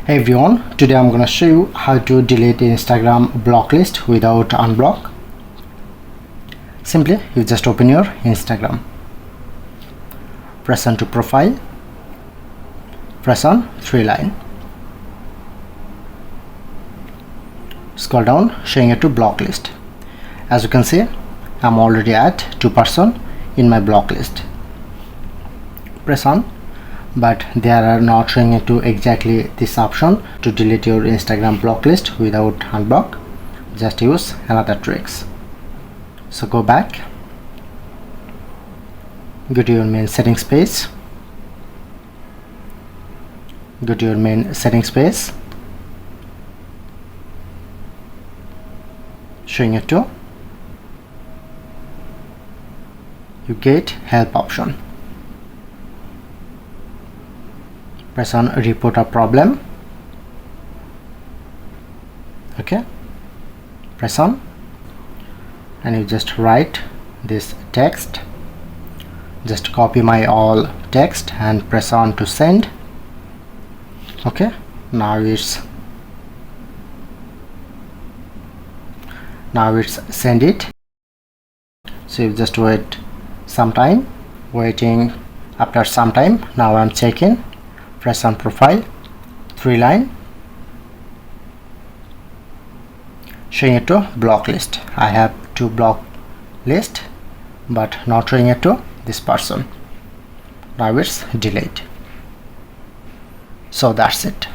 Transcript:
Hey everyone, today I'm gonna show you how to delete Instagram block list without unblock. Simply, you just open your Instagram, press on to profile, press on three line, scroll down, showing it to block list. As you can see, I'm already at 2% in my block list. Press on, but they are not showing it to exactly this option to delete your Instagram block list without unblock. Just use another tricks. So go back, go to your main settings page, showing it to you get help option. Press on report a problem. Okay, press on and you just write this text. Just copy my all text and press on to send. Okay, now it's send it. So you just wait some time. Waiting after some time, now I'm checking. Press on profile, three line, showing it to block list. I have two block list but not showing it to this person. Now it's delete. So that's it.